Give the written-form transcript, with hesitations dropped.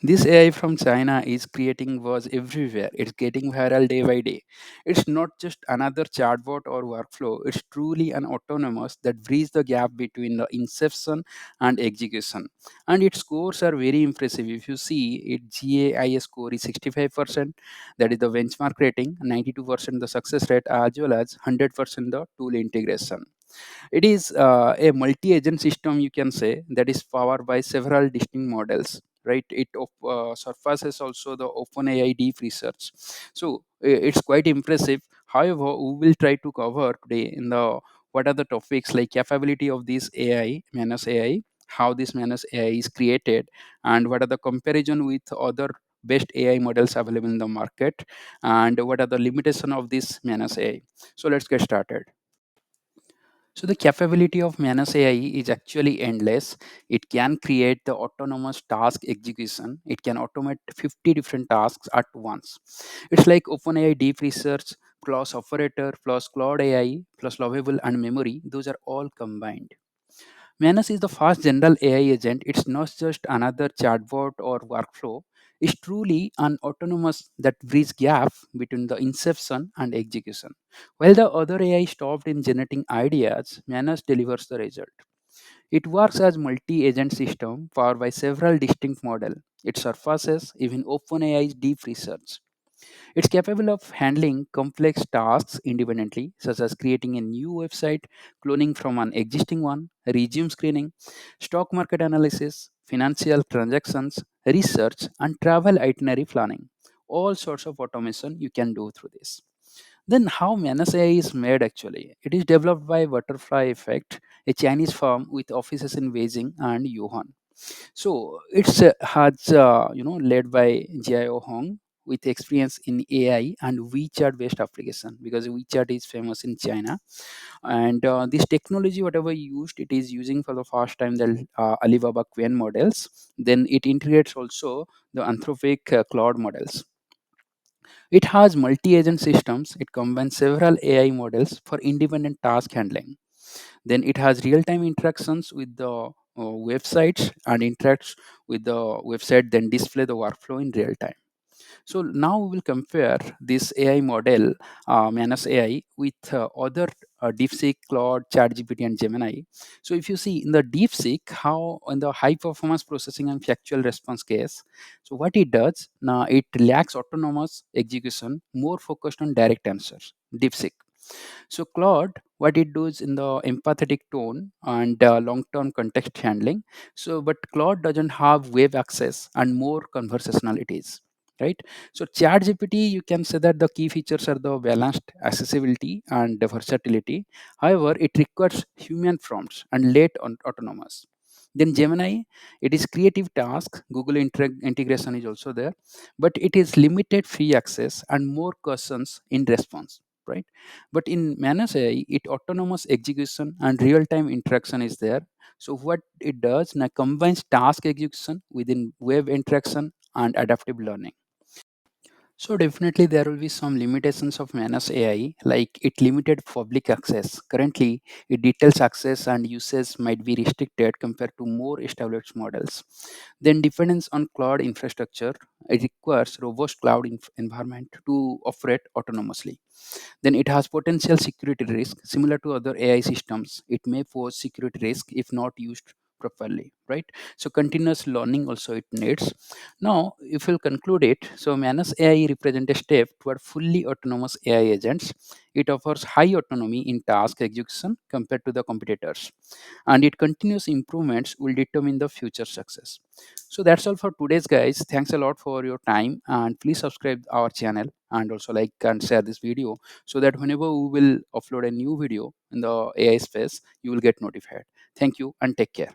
This AI from China is creating was everywhere. It's getting viral day by day. It's not just another chatbot or workflow. It's truly an autonomous that bridges the gap between the inception and execution. And its scores are very impressive. If you see it, GAIS score is 65%. That is the benchmark rating. 92% the success rate, as well as 100% the tool integration. It is a multi-agent system, you can say, that is powered by several distinct models. Right, surpasses also the OpenAI deep research. So it's quite impressive. However, we will try to cover today in the what are the topics like capability of this AI, Manus AI, how this Manus AI is created, and what are the comparison with other best AI models available in the market, and what are the limitation of this Manus AI. So let's get started. So the capability of Manus AI is actually endless. It can create the autonomous task execution. It can automate 50 different tasks at once. It's like OpenAI Deep Research plus Operator plus Claude AI plus Lovable and Memory. Those are all combined. Manus is the first general AI agent. It's not just another chatbot or workflow. It's truly an autonomous that bridges gap between the inception and execution. While the other AI stopped in generating ideas, Manus delivers the result. It works as multi-agent system powered by several distinct models. It surpasses even OpenAI's deep research. It's capable of handling complex tasks independently, such as creating a new website, cloning from an existing one, resume screening, stock market analysis, financial transactions, research, and travel itinerary planning. All sorts of automation you can do through this. Then, how Manusai is made actually? It is developed by Butterfly Effect, a Chinese firm with offices in Beijing and Wuhan. So it's has led by Jiao Hong with experience in AI and WeChat based application, because WeChat is famous in China. And this technology, whatever used, it is using for the first time the Alibaba Qwen models. Then it integrates also the Anthropic Claude models. It has multi-agent systems. It combines several AI models for independent task handling. Then it has real-time interactions with the websites and interacts with the website, then display the workflow in real time. So now we will compare this AI model, Manus AI, with other DeepSeek, Claude, ChatGPT, and Gemini. So if you see in the DeepSeek, how in the high performance processing and factual response case, so what it does, now it lacks autonomous execution, more focused on direct answers. DeepSeek. So Claude, what it does in the empathetic tone and long-term context handling. So, but Claude doesn't have web access and more conversationalities, right? So ChatGPT, you can say that the key features are the balanced accessibility and the versatility. However, it requires human prompts and late on autonomous. Then Gemini, it is creative task. Google integration is also there, but it is limited free access and more questions in response, right? But in Manus AI, it autonomous execution and real-time interaction is there. So what it does now combines task execution within web interaction and adaptive learning. So definitely there will be some limitations of Manus AI, like it limited public access. Currently, it details access and usage might be restricted compared to more established models. Then dependence on cloud infrastructure. It requires robust cloud environment to operate autonomously. Then it has potential security risk similar to other AI systems. It may pose security risk if not used properly, right? So continuous learning also it needs. Now, if we'll conclude it, so Manus AI represents a step toward fully autonomous AI agents. It offers high autonomy in task execution compared to the competitors, and its continuous improvements will determine the future success. So that's all for today's guys. Thanks a lot for your time, and please subscribe our channel and also like and share this video, so that whenever we will upload a new video in the AI space, you will get notified. Thank you and take care.